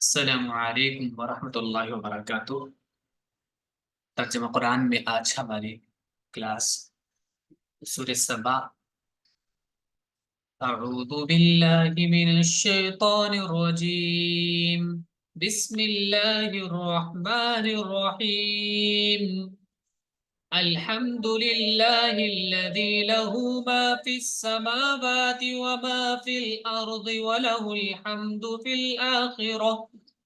السلام علیکم ورحمۃ اللہ وبرکاتہ۔ ترجمہ قرآن میں آج ہماری کلاس سورہ سبا۔ اعوذ باللہ من الشیطان الرجیم، بسم اللہ الرحمن الرحیم۔ الحمد للہ الذی لہ ما فی السماوات وما فی الارض ولہ الحمد فی الآخرہ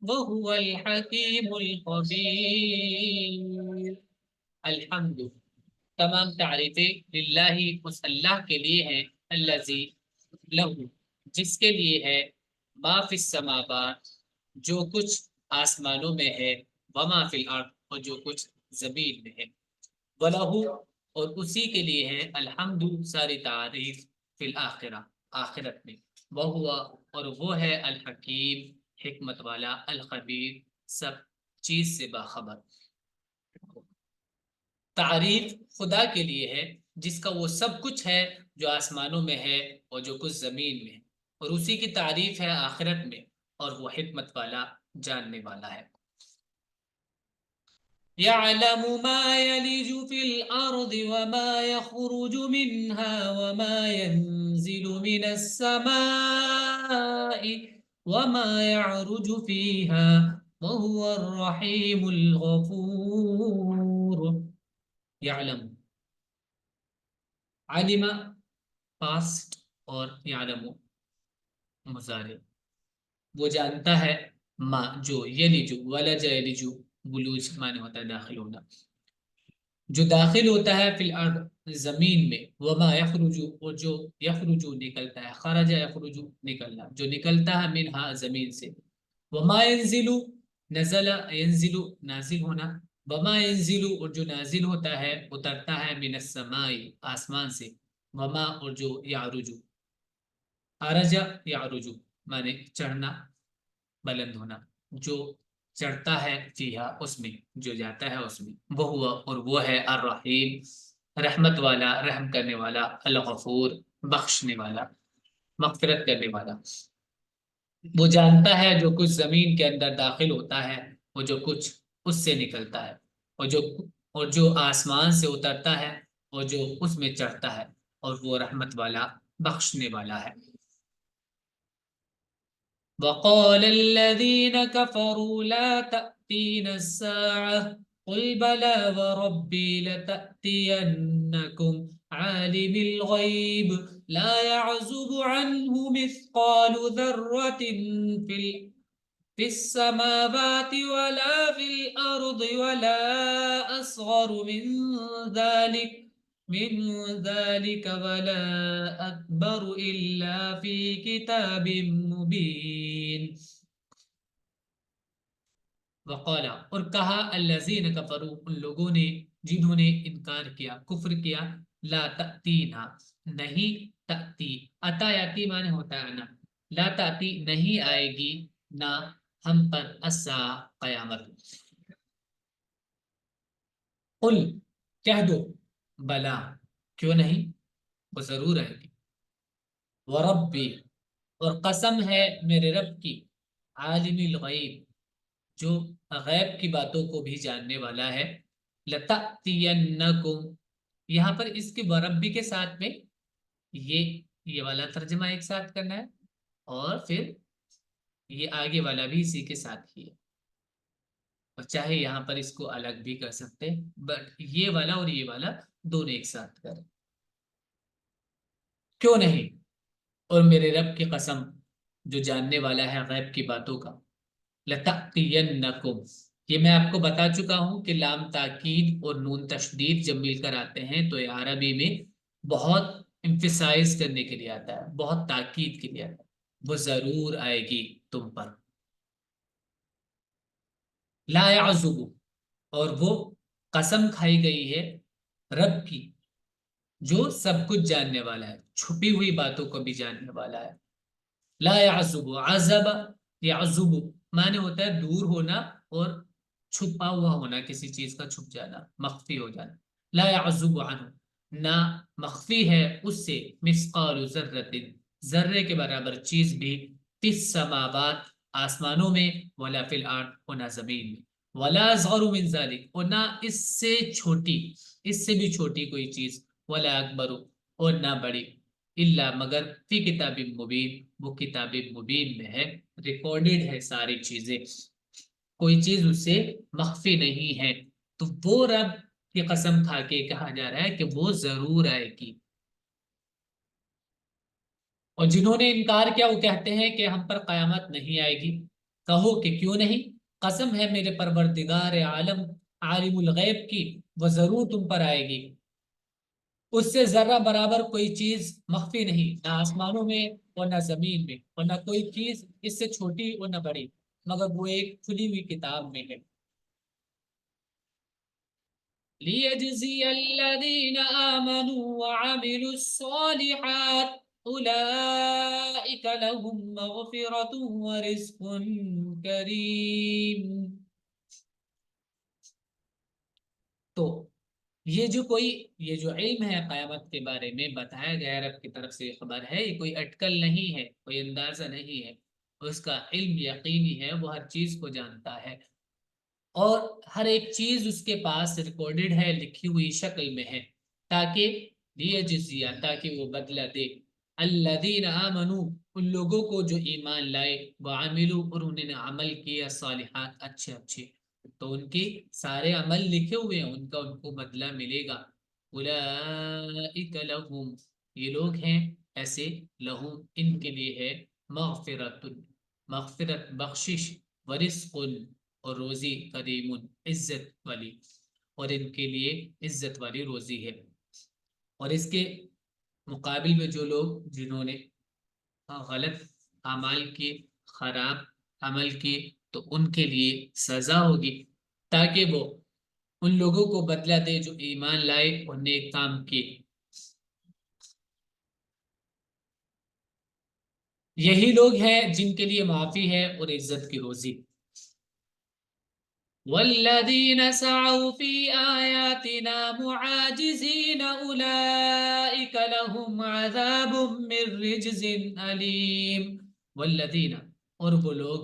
وهو الحکیم الخبیر۔ الحمد، تمام تعریفیں للہ، اس اللہ کے لیے ہے، الذی، لہو، جس کے لیے ہے، ما فی السماوات، جو کچھ آسمانوں میں ہے، وما فی الارض، اور جو کچھ زمین میں ہے، ولہو، اور اسی کے لیے ہے، الحمد، ساری تعریف، فی الآخرہ، آخرت میں، وہوا، اور وہ ہے، الحکیم، حکمت والا، الخبیر، سب چیز سے باخبر۔ تعریف خدا کے لیے ہے جس کا وہ سب کچھ ہے جو آسمانوں میں ہے اور جو کچھ زمین میں ہے، اور اسی کی تعریف ہے آخرت میں، اور وہ حکمت والا، جاننے والا ہے۔ يعلم ما يلج في الأرض وما يخرج منها وما ينزل من السماء وما يعرج فيها وهو الرحيم الغفور۔ يعلم، علم پاسٹ اور یعلم مضارع، وہ جانتا ہے، ما، جو، یلج، ولج یلج، بلوچ معنی ہوتا ہے داخل ہونا، جو داخل ہوتا ہے، فی الارض، زمین میں، وما یخرج، اور جو یخرج نکلتا ہے، خرج یخرج نکلنا، جو نکلتا ہے، منہا زمین سے، وما ینزل، نزل ینزل نازل ہونا، وما ینزل، اور جو نازل ہوتا ہے، اترتا ہے، من السماء، آسمان سے، وما، اور جو، یعرج، عرج یعرج معنی چڑھنا، بلند ہونا، جو چڑھتا ہے، فیہا، اس میں، جو جاتا ہے اس میں، وہ ہوا، اور وہ ہے، الرحیم، رحمت والا، رحم کرنے والا، الغفور، بخشنے والا، مغفرت کرنے والا۔ وہ جانتا ہے جو کچھ زمین کے اندر داخل ہوتا ہے، اور جو کچھ اس سے نکلتا ہے، اور جو آسمان سے اترتا ہے، اور جو اس میں چڑھتا ہے، اور وہ رحمت والا، بخشنے والا ہے۔ وقال الذين كفروا لا تأتينا الساعة قل بلى وربي لتأتينكم عالم الغيب لا يعزب عنه مثقال ذرة في السماوات ولا في الأرض ولا أصغر من ذلك ولا أكبر إلا في كتاب مبين۔ وقال، اور کہا، الذین کفروا، ان لوگوں نے جنہوں نے انکار کیا، کفر کیا، لا تأتینا، نہیں، تأتی، اتا یاتی معنی ہوتا ہے نا، لا تأتی، نہیں آئے گی، نہ ہم پر، الساعہ، قیامت۔ قل، کہہ دو، بلا، کیوں نہیں، وہ ضرور آئے گی، وربی، اور قسم ہے میرے رب کی، عالم الغیب، جو غیب کی باتوں کو بھی جاننے والا ہے، لتأتینکم، یہاں پر اس کے وربی کے ساتھ میں یہ والا ترجمہ ایک ساتھ کرنا ہے، اور پھر یہ آگے والا بھی اسی کے ساتھ ہی ہے، اور چاہے یہاں پر اس کو الگ بھی کر سکتے، بٹ یہ والا اور یہ والا دونوں ایک ساتھ کریں، کیوں نہیں، اور میرے رب کی قسم، جو جاننے والا ہے غیب کی باتوں کا، لتأتینکم، یہ میں آپ کو بتا چکا ہوں کہ لام تاکید اور نون تشدید جب مل کر آتے ہیں تو یہ عربی میں بہت امفیسائز کرنے کے لیے آتا ہے، بہت تاکید کے لیے آتا ہے، وہ ضرور آئے گی تم پر، لا یعزب، اور وہ قسم کھائی گئی ہے رب کی، جو سب کچھ جاننے والا ہے، چھپی ہوئی باتوں کو بھی جاننے والا ہے۔ لا یعزب، عزب، یعزب معنی ہوتا ہے دور ہونا اور چھپا ہوا ہونا، کسی چیز کا چھپ جانا، مخفی ہو جانا، لا یعزب عنہ، نہ مخفی ہے اس سے، مثقال ذرۃ، ذرے کے برابر چیز بھی، فی السماوات، آسمانوں میں، ولا فی الارض، اور نہ زمین میں، ولا اصغر من ذلک، اور نہ اس سے چھوٹی، اس سے بھی چھوٹی کوئی چیز، ولا اکبر، اور نہ بڑی، الا مگر فی کتاب مبین، وہ کتاب مبین میں ہے، ریکارڈڈ ہے ساری چیزیں، کوئی چیز اس سے مخفی نہیں ہے۔ تو وہ رب کی قسم کھا کے کہا جا رہا ہے کہ وہ ضرور آئے گی۔ اور جنہوں نے انکار کیا وہ کہتے ہیں کہ ہم پر قیامت نہیں آئے گی، کہو کہ کیوں نہیں، قسم ہے میرے پروردگار عالم عالم الغیب کی، وہ ضرور تم پر آئے گی، اس سے ذرہ برابر کوئی چیز مخفی نہیں، نہ آسمانوں میں اور نہ زمین میں، اور نہ کوئی چیز اس سے چھوٹی اور نہ بڑی، مگر وہ ایک کھلی ہوئی کتاب میں ہے۔ لِيَجْزِيَ الَّذِينَ آمَنُوا وَعَمِلُوا الصَّالِحَاتِ أُولَئِكَ لَهُم مَّغْفِرَةٌ وَرِزْقٌ كَرِيمٌ۔ تو یہ جو علم ہے قیامت کے بارے میں بتایا گیا رب کی طرف سے، یہ خبر ہے، یہ کوئی اٹکل نہیں ہے، کوئی اندازہ نہیں ہے، اس کا علم یقینی ہے، وہ ہر چیز کو جانتا ہے، اور ہر ایک چیز اس کے پاس ریکارڈڈ ہے، لکھی ہوئی شکل میں ہے، تاکہ لیجزیہ، تاکہ وہ بدلہ دے، الذین آمنوا، ان لوگوں کو جو ایمان لائے، وعملوا، اور انہوں نے عمل کیا، صالحات، اچھے اچھے، تو ان کے سارے عمل لکھے ہوئے ہیں، ان کو بدلہ ملے گا۔ اولئک لہم، یہ لوگ ہیں ایسے، لہم، ان کے لیے ہے، مغفرت، مغفرت، بخشش، ورزق، اور روزی، کریم، عزت والی، اور ان کے لیے عزت والی روزی ہے۔ اور اس کے مقابل میں جو لوگ جنہوں نے غلط اعمال کی، خراب عمل کی، تو ان کے لیے سزا ہوگی، تاکہ وہ ان لوگوں کو بدلہ دے جو ایمان لائے اور نیک کام کیے۔ یہی لوگ ہیں جن کے لیے معافی ہے اور عزت کی روزی۔ والذین سعوا فی آیاتنا معاجزین اولئک لهم عذاب من رجز علیم۔ والذین، اور وہ لوگ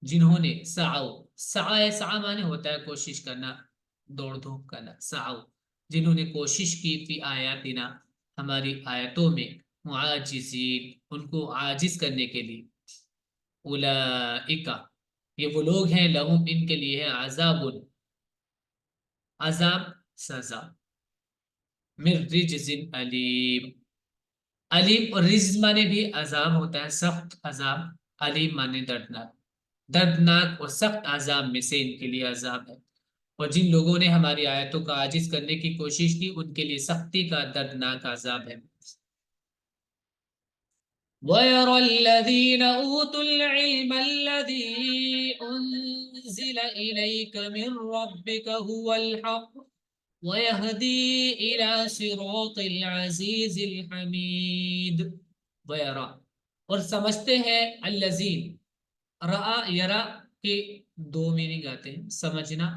جنہوں نے سعی مانے ہوتا ہے کوشش کرنا، دوڑ دھوپ کرنا، سعوا، جنہوں نے کوشش کی، فی آیاتنا، ہماری آیتوں میں، معاجزین، ان کو عاجز کرنے کے لیے، اولئک، یہ وہ لوگ ہیں، لہم، ان کے لیے ہے، عذاب، عذاب، سزا، من رجز علیم، علیم، اور رجز مانے بھی عذاب ہوتا ہے، سخت عذاب، علیم مانے دردناک، دردناک اور سخت عذاب میں سے ان کے لیے عذاب ہے۔ اور جن لوگوں نے ہماری آیتوں کا عاجز کرنے کی کوشش کی، ان کے لیے سختی کا دردناک عذاب ہے۔ وَيَرَى الَّذِينَ أُوتُوا الْعِلْمَ الَّذِي أُنزِلَ إِلَيْكَ مِن رَّبِّكَ هُوَ الْحَقُّ وَيَهْدِي إِلَى صِرَاطِ الْعَزِيزِ الْحَمِيدِ۔ وَيَرَى، اور سمجھتے ہیں، الَّذِينَ، رَأَى، یرا کے دو میننگ آتے ہیں، سمجھنا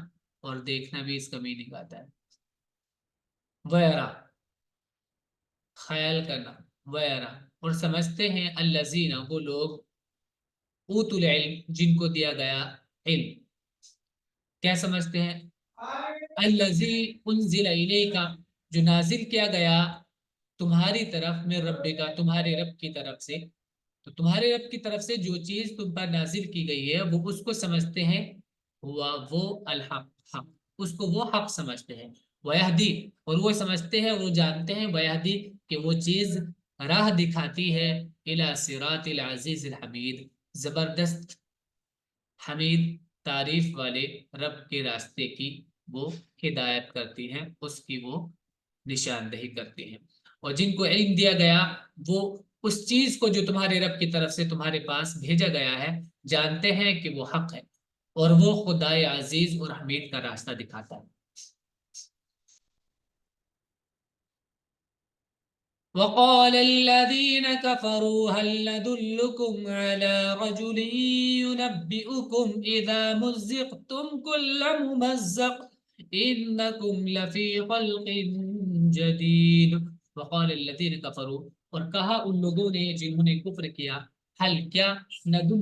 اور دیکھنا بھی اس کا میننگ آتا ہے۔ وَيَرَى، خیال کرنا، وَيَرَى، اور سمجھتے ہیں، الَّذِينَ، وہ لوگ، اوتوا العلم، جن کو دیا گیا علم، کیا سمجھتے ہیں، الذی انزل الیک، جو نازل کیا گیا تمہاری طرف، میں رب کا، تمہارے رب کی طرف سے، تو تمہارے رب کی طرف سے جو چیز تم پر نازل کی گئی ہے، وہ اس کو سمجھتے ہیں، ہوا وہ الحق، حق، اس کو وہ حق سمجھتے ہیں، ویہدی، اور وہ سمجھتے ہیں، وہ جانتے ہیں، ویہدی، کہ وہ چیز راہ دکھاتی ہے، الی صراط العزیز الحمید، زبردست، حمید، تعریف والے رب کے راستے کی وہ ہدایت کرتی ہیں، اس کی وہ نشاندہی کرتی ہیں۔ اور جن کو علم دیا گیا، وہ اس چیز کو جو تمہارے رب کی طرف سے تمہارے پاس بھیجا گیا ہے، جانتے ہیں کہ وہ حق ہے، اور وہ خدائے عزیز اور حمید کا راستہ دکھاتا ہے۔ وقال الذين كفروا هل ندلكم على رجل ينبئكم إذا مزقتم كل ممزق إنكم لفي خلق جديد۔ وقال الذين كفروا، اور کہا ان لوگوں نے جنہوں نے کفر کیا، حل، کیا، ندل،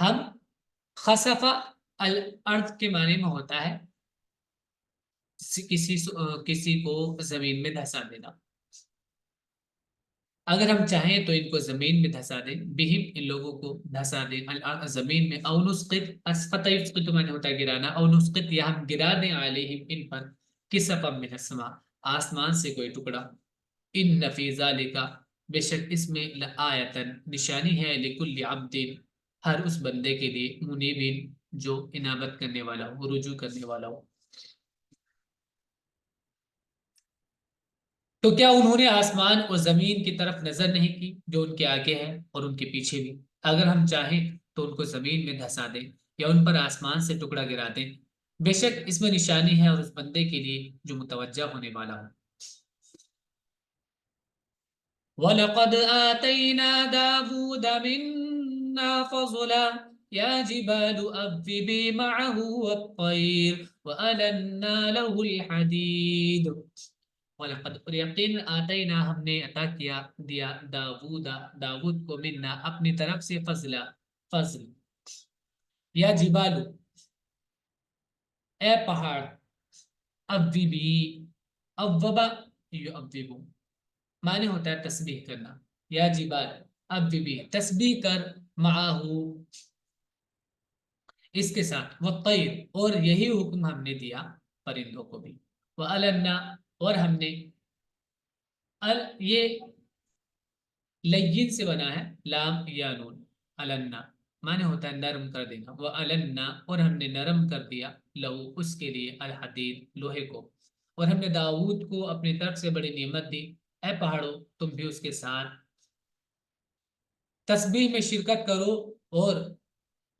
ہم خسف الارض کے معنی میں ہوتا ہے کسی کو زمین میں دھسا دینا. اگر ہم چاہیں تو ان کو زمین میں دھسا دیں، بہم ان لوگوں کو دھسا دیں زمین میں، او نسقط اسقط یسقط معنی ہوتا ہے گرانا، او نسقط یا ہم گرا دیں علیہم ان پر کسفا من السماء آسمان سے کوئی ٹکڑا. ان فی ذالک بے شک اس میں لآیۃ نشانی ہے لکل عبد ہر اس بندے کے لیے منیبین جو انابت کرنے والا ہو، رجوع کرنے والا ہو. تو کیا انہوں نے آسمان اور زمین کی طرف نظر نہیں کی جو ان کے آگے ہے اور ان کے پیچھے بھی؟ اگر ہم چاہیں تو ان کو زمین میں دھسا دیں یا ان پر آسمان سے ٹکڑا گرا دیں. بے شک اس میں نشانی ہے اور اس بندے کے لیے جو متوجہ ہونے والا ہو. وَلَقَدْ آتَيْنَا دَاوُودَ مِنَّا فَضْلًا يَا جِبَالُ أَوِّبِي مَعَهُ وَالطَّيْرَ وَأَلَنَّا لَهُ الْحَدِيدَ. وَلَقَدْ اور یقین آتَيْنَا ہم نے عطا دیا داود کو منا اپنی طرف سے فضل. یا جبالو اے پہاڑ، اوبی اوبا یؤبو معنی ہوتا ہے تسبیح کرنا. یا جبال اوبی تسبیح کر، معاہو اس کے ساتھ، والطیر اور یہی حکم ہم نے دیا پرندوں کو بھی. وَأَلَنَّا اور ہم نے یہ لین سے بنا ہے لام یا نون، النا معنی ہوتا ہے نرم کر دینا. وہ النا اور ہم نے نرم کر دیا لہو اس کے لیے الحدید لوہے کو. اور ہم نے داود کو اپنی طرف سے بڑی نعمت دی. اے پہاڑوں تم بھی اس کے ساتھ تسبیح میں شرکت کرو. اور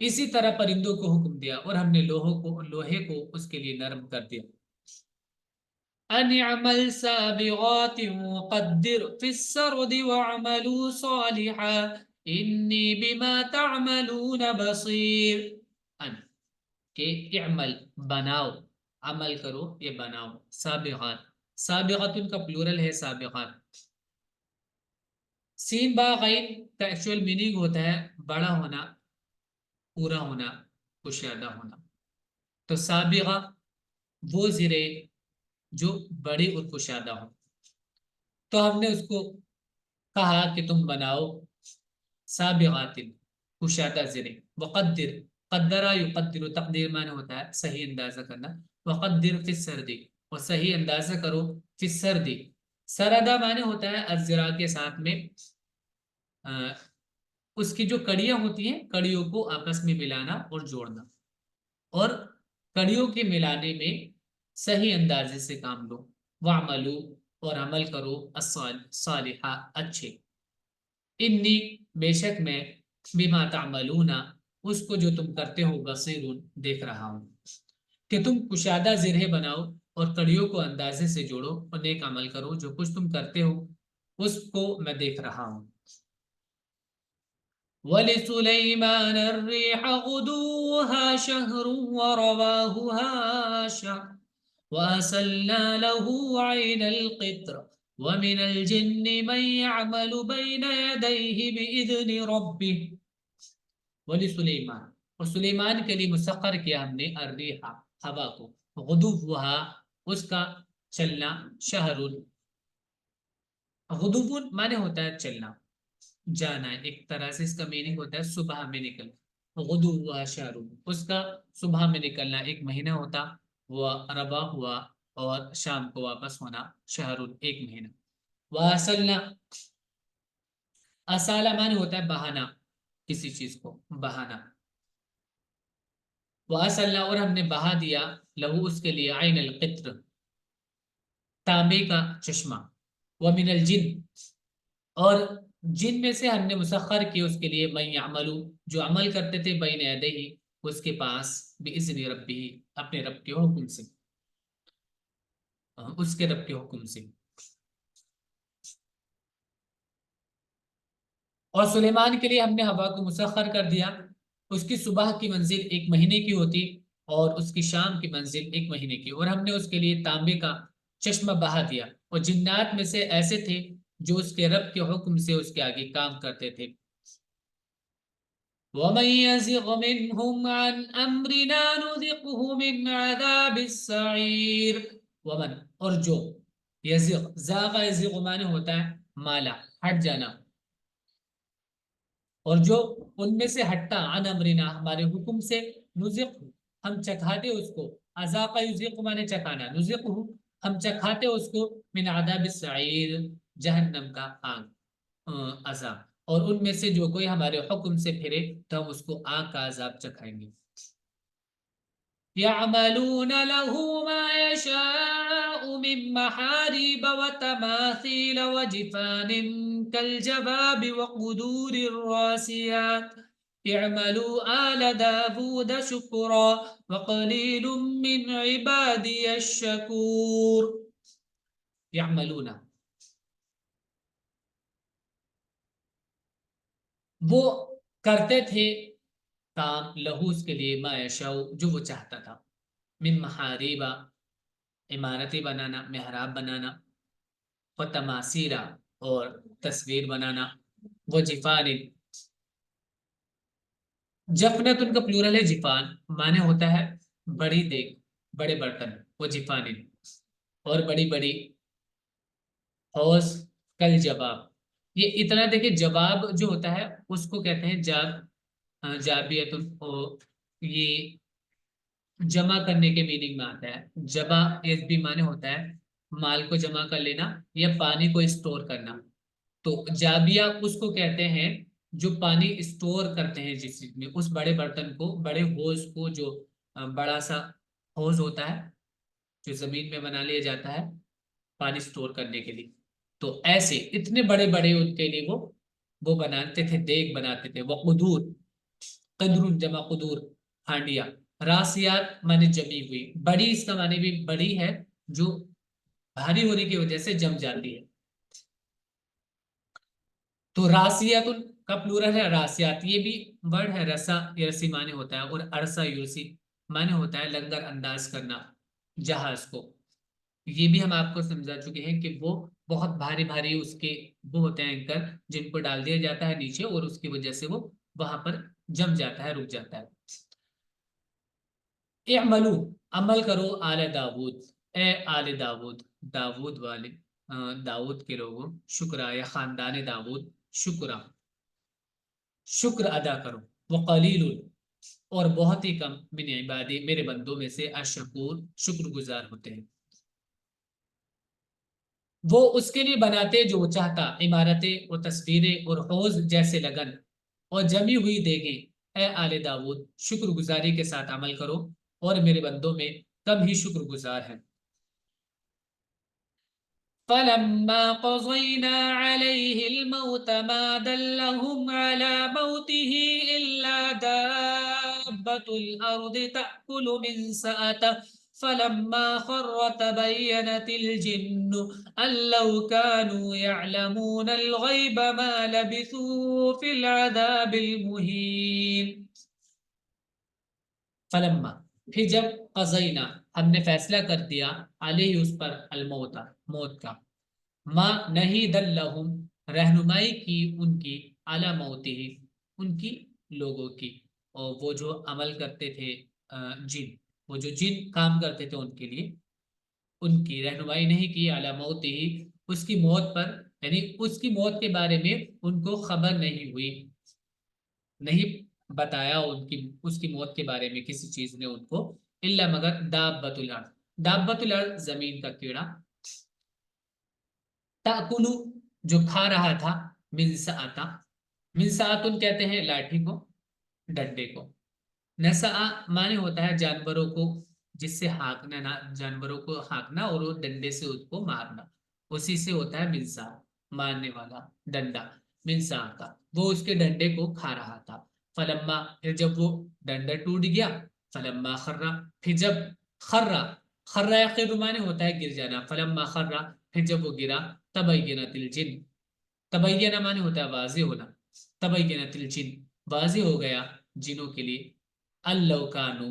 اسی طرح پرندوں کو حکم دیا اور ہم نے لوہے کو اس کے لیے نرم کر دیا. أن اعمل سابغات وقدر في السرد واعملوا صالحا إني بما تعملون بصير. ان کہ اعمل بناؤ، عمل کرو یہ بناؤ. سابغات سابغات ان کا پلورل ہے سابغات. سین با غین کا ایکچوئل میننگ ہوتا ہے بڑا ہونا، پورا ہونا، کشادہ ہونا. تو سابغہ وہ زرے جو بڑی اور کشادہ ہو. تو ہم نے اس کو کہا کہ تم بناؤ سابغات کشادہ زرے. وقدر قدرہ یقدر تقدیر معنی ہوتا ہے صحیح اندازہ کرنا. وقدر فی السرد اور صحیح اندازہ کرو فی السرد. سردہ معنی ہوتا ہے الزرا کے ساتھ میں اس کی جو کڑیاں ہوتی ہیں کڑیوں کو آپس میں ملانا اور جوڑنا، اور کڑیوں کے ملانے میں صحیح اندازے سے کام لو. وعملو اور عمل کرو الصالحہ اچھے. انی بے شک میں بما تعملون اس کو جو تم کرتے ہو بصیر دیکھ رہا ہوں. کہ تم کشادہ زرہ بناؤ اور کڑیوں کو اندازے سے جوڑو اور نیک عمل کرو، جو کچھ تم کرتے ہو اس کو میں دیکھ رہا ہوں. وَلِسُلَيْمَانَ الرِّيحَ غُدُوُّهَا شَهْرٌ وَرَوَاهُهَا شَهْرٌ وَأَسَلْنَا لَهُ عَيْنَ الْقِطْرِ وَمِنَ الْجِنِّ مَنْ يَعْمَلُ بَيْنَ يَدَيْهِ بِإِذْنِ رَبِّهِ. وَلِسُلَيْمَانَ اور سلیمان کے لیے مسخر کیا ہم نے الرِّيحَ ہوا کو، غدوُّهَا اس کا چلنا، شہر غدوٌ معنی ہوتا ہے چلنا جانا ہے. ایک طرح سے اس کا میننگ ہوتا ہے صبح میں نکلنا. غدو ہوا شہر اس کا صبح میں نکلنا ایک مہینہ ہوتا. وہ ربا ہوا اور شام کو واپس ہونا شہر ایک مہینہ. واصلنا اصالہ معنی ہوتا ہے بہانا، کسی چیز کو بہانا. واصلنا اور ہم نے بہا دیا لہو اس کے لیے عین القطر تانبے کا چشمہ. ومن الجن اور جن میں سے ہم نے مسخر کیا اس کے لیے من یعملو جو عمل کرتے تھے بین یدیہ اس کے پاس باذن ربہ اپنے رب کے حکم سے، اس کے رب کے حکم سے. اور سلیمان کے لیے ہم نے ہوا کو مسخر کر دیا. اس کی صبح کی منزل ایک مہینے کی ہوتی اور اس کی شام کی منزل ایک مہینے کی. اور ہم نے اس کے لیے تانبے کا چشمہ بہا دیا. اور جنات میں سے ایسے تھے جو اس کے رب کے حکم سے اس کے آگے کام کرتے تھے. وَمَن يَزِغْ مِنْهُمْ عَنْ أَمْرِنَا نُذِقْهُ مِنْ عَذَابِ السَّعِيرِ ومن اور جو یزغ زاغ یزغ معنی ہوتا ہے مالا ہٹ جانا اور جو ان میں سے ہٹتا عن امرنا ہمارے حکم سے نزق ہم چکھاتے اس کو ازاق یزق معنی چکھانا نزق ہم چکھاتے اس کو من عذاب السعیر جہنم کا آگ عذاب اور ان میں سے جو کوئی ہمارے حکم سے پھرے تو ہم اس کو آگ کا عذاب چکھائیں گے يعملون له ما يشاء من محاريب وتماثيل وجفان كالجباب وقدور الراسيات اعملوا آل داود شكرا وقليل من عبادي الشكور يعملون وہ کرتے تھے کام لہو اس کے لیے ما یشاء جو وہ چاہتا تھا من محاریبا عمارتیں بنانا محراب بنانا و تماثیرہ اور تصویر بنانا وہ جفان جفنت ان کا پلورل ہے جفان معنی ہوتا ہے بڑی دیگ بڑے برتن وہ جفان اور بڑی بڑی حوض کل جواب یہ اتنا دیکھیں جواب جو ہوتا ہے اس کو کہتے ہیں جابیت یہ جمع کرنے کے میننگ میں آتا ہے جمع اس بھی معنی ہوتا ہے مال کو جمع کر لینا یا پانی کو اسٹور کرنا تو جابیہ اس کو کہتے ہیں جو پانی اسٹور کرتے ہیں جس چیز میں اس بڑے برتن کو بڑے ہوز کو جو بڑا سا ہوز ہوتا ہے جو زمین میں بنا لیا جاتا ہے پانی اسٹور کرنے کے لیے تو ایسے اتنے بڑے بڑے ان کے لیے وہ بناتے تھے دیگ بناتے تھے وہ قدور قدر جمع قدور ہانڈیا راسیات معنی جمی ہوئی بڑی اس کا معنی بھی بڑی ہے جو بھاری ہونے کی وجہ سے جم جاتی ہے تو راسیات کا پلورل ہے راسیات یہ بھی ورڈ ہے رسا یرسی معنی ہوتا ہے اور ارسا یرسی معنی ہوتا ہے لنگر انداز کرنا جہاز کو یہ بھی ہم آپ کو سمجھا چکے ہیں کہ وہ بہت بھاری بھاری اس کے وہ ہوتے ہیں اینکر جن کو ڈال دیا جاتا ہے نیچے اور اس کی وجہ سے وہ وہاں پر جم جاتا ہے رک جاتا ہے اعملو عمل کرو آل داود اے آل داود داود والے داود کے لوگوں شکرا یا خاندان داود شکرا شکر ادا کرو وقلیل اور بہت ہی کم من عبادی میرے بندوں میں سے اشکور شکر گزار ہوتے ہیں وہ اس کے لیے بناتے جو وہ چاہتا عمارتیں اور تصویریں اور حوض جیسے لگن اور جمی ہوئی دیگیں اے آل داود شکر گزاری کے ساتھ عمل کرو اور میرے بندوں میں کم ہی شکر گزار ہیں فَلَمَّا قَضَيْنَا عَلَيْهِ الْمَوْتَ مَا دَلَّهُمْ عَلَى مَوْتِهِ إِلَّا دَابَّةُ الْأَرْضِ تَأْكُلُ مِنْ سَأَتَهُ فَلَمَّا خَرَّ تَبَيَّنَتِ الْجِنُّ أَن لَّوْ كَانُوا يَعْلَمُونَ الْغَيْبَ مَا لَبِثُوا فِي الْعَذَابِ الْمُهِينِ فلما پھر جب قضینا ہم نے فیصلہ کر دیا علیہ اس پر الموت موت کا ما نہیں دلہم رہنمائی کی ان کی اعلی موتی ان کی لوگوں کی اور وہ جو عمل کرتے تھے جن وہ جو جن کام کرتے تھے ان کے لیے ان کی رہنمائی نہیں کی اعلی موتی اس کی موت پر یعنی اس کی موت کے بارے میں ان کو خبر نہیں ہوئی نہیں بتایا ان کی اس کی موت کے بارے میں کسی چیز نے ان کو الا مگر دابۃ الارض زمین کا کیڑا تاکلو جو کھا رہا تھا من ساتا من ساتن کہتے ہیں لاٹھی کو ڈنڈے کو نسا معنی ہوتا ہے جانوروں کو جس سے ہانکنا جانوروں کو ہانکنا اور وہ ڈنڈے سے اس کو مارنا اسی سے ہوتا ہے منسا مارنے والا ڈنڈا منسا کا وہ اس کے ڈنڈے کو کھا رہا تھا فلما پھر جب وہ ڈنڈا ٹوٹ گیا فلما خرا پھر جب خرا خرا خیر معنی ہوتا ہے گر جانا فلما خرا پھر جب وہ گرا تبینت الجن تبینہ معنی ہوتا ہے واضح ہونا تبینت الجن واضح ہو گیا جنوں کے لیے اللو کانو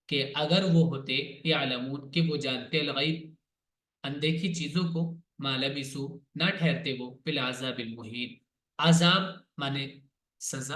کہ اگر وہ ہوتے یعلمون کہ وہ جانتے الغیب اندیکھی چیزوں کو ما لبثوا نہ ٹھہرتے وہ بالعذاب المہین عذاب مانے سزا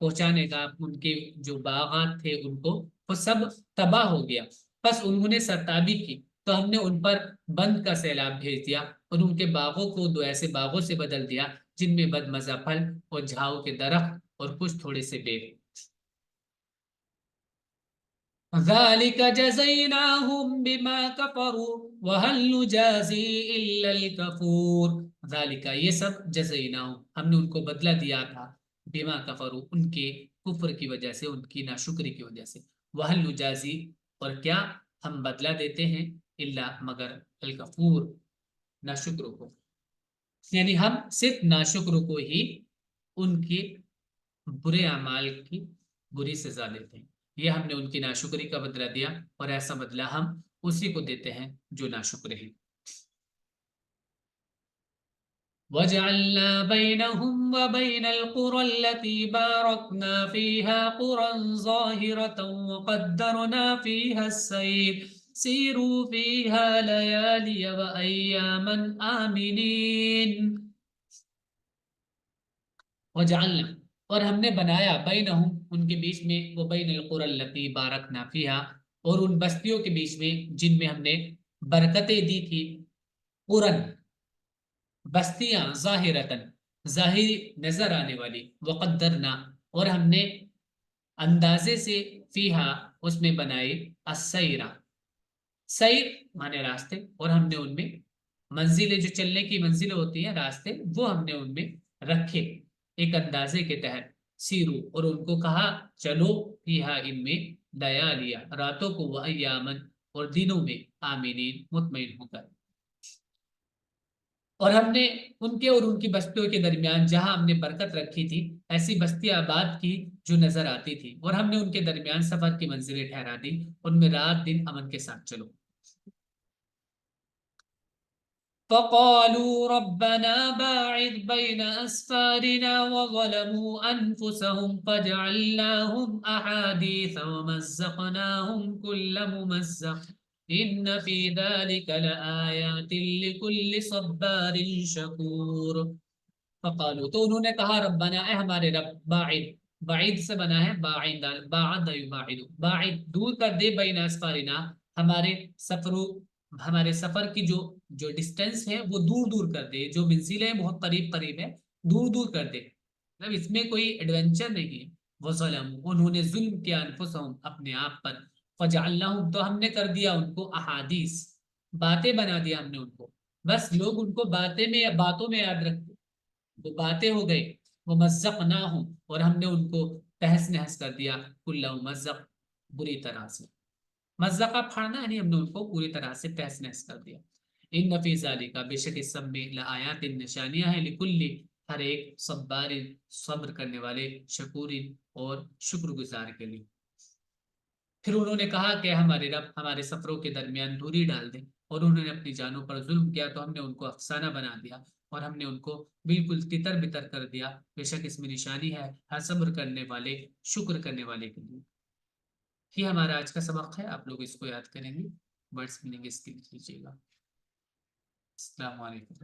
پہنچانے کا، ان کے جو باغات تھے ان کو وہ سب تباہ ہو گیا. بس انہوں نے سرتابی کی تو ہم نے ان پر بند کا سیلاب بھیج دیا اور ان کے باغوں کو دو ایسے باغوں سے بدل دیا جن میں بد مزہ پھل اور جھاؤ کے درخت اور کچھ تھوڑے سے بیل. ذَلِكَ جَزَيْنَاهُمْ بِمَا كَفَرُوا وَهَلْ نُجَازِي إِلَّا الْكَفُورَ. ذَلِكَ یہ سب جزیناہم ہم نے ان کو بدلہ دیا تھا، بما کفروا ان کے کفر کی وجہ سے، ان کی ناشکری کی وجہ سے. وَهَلْ نُجَازِي اور کیا ہم بدلہ دیتے ہیں، الا مگر الکفور ناشکروں کو، یعنی ہم صرف ناشکروں کو ہی ان کے برے اعمال کی بری سزا دیتے ہیں. یہ ہم نے ان کی ناشکری کا بدلہ دیا اور ایسا بدلہ ہم اسی کو دیتے ہیں جو ناشکر ہیں. وَجَعَلْنَا بَيْنَهُمْ وَبَيْنَ الْقُرَى الَّتِي بَارَكْنَا فِيهَا قُرًى ظَاهِرَةً وَقَدَّرْنَا فِيهَا السَّيْرَ سِيرُوا فِيهَا لَيَالِيَ وَأَيَّامًا آمِنِينَ. وجعلنا اور ہم نے بنایا بینہم ان کے بیچ میں، وہ بین القری التی بارکنا فیہا اور ان بستیوں کے بیچ میں جن میں ہم نے برکتیں دی تھی، قرن بستیاں، ظاہرتن ظاہری نظر آنے والی، وقدرنا اور ہم نے اندازے سے فیہا اس میں بنائے، السیرہ سیر مانے راستے، اور ہم نے ان میں منزلیں جو چلنے کی منزلیں ہوتی ہیں راستے، وہ ہم نے ان میں رکھے ایک اندازے کے تحت. سیرو اور ان کو کہا چلو، فیہا ان میں، لیالیا راتوں کو، وہ ایامن اور دنوں میں، آمینین مطمئن ہو کر. اور ہم نے ان کے اور ان کی بستیوں کے درمیان جہاں ہم نے برکت رکھی تھی ایسی بستیاں آباد کی جو نظر آتی تھی، اور ہم نے ان کے درمیان سفر کی منزلیں ٹھہرا دی، ان میں رات دن امن کے ساتھ چلو. فقالوا ربنا باعد بين أسفارنا وظلموا أنفسهم فجعلناهم أحاديث ومزقناهم كل ممزق إن في ذلك لآيات لكل صبار شكور. فقالوا تو انہوں نے کہا ربنا اے ہمارے رب، باعد بعید سے بنا ہے باعد، باعد یباعد باعد دور کر دے، بین اسفارنا ہمارے سفروں، ہمارے سفر کی جو ڈسٹینس ہے وہ دور دور کر دے، جو منزلیں بہت قریب قریب ہے دور دور کر دے، مطلب اس میں کوئی ایڈونچر نہیں ہے. وظلم انہوں نے ظلم کیا، انفسہم اپنے آپ پر، فجعلناہم تو ہم نے کر دیا ان کو، احادیث باتیں بنا دیا ہم نے ان کو، بس لوگ ان کو باتیں میں، باتوں میں یاد رکھتے، وہ باتیں ہو گئے. وہ مزقناہم اور ہم نے ان کو تہس نہس کر دیا، کل مزق بری طرح سے، مزقہ پھاڑنا یعنی ہم نے ان کو پوری طرح سے تہس نہس کر دیا. ان فی ذالک بے شک اس سب میں لآیات نشانیاں ہیں، لکل ہر ایک صبار صبر کرنے والے، شکور اور شکر گزار کے لیے. پھر انہوں نے کہا کہ ہمارے رب ہمارے سفروں کے درمیان دوری ڈال دیں، اور انہوں نے اپنی جانوں پر ظلم کیا تو ہم نے ان کو افسانہ بنا دیا اور ہم نے ان کو بالکل تتر بتر کر دیا. بے شک اس میں نشانی ہے ہر صبر کرنے والے، شکر کرنے والے کے لیے. یہ ہمارا آج کا سبق ہے، آپ لوگ اس کو یاد کریں گے، ورڈز میننگ اس کی لکھ لیجیے گا. السلام علیکم.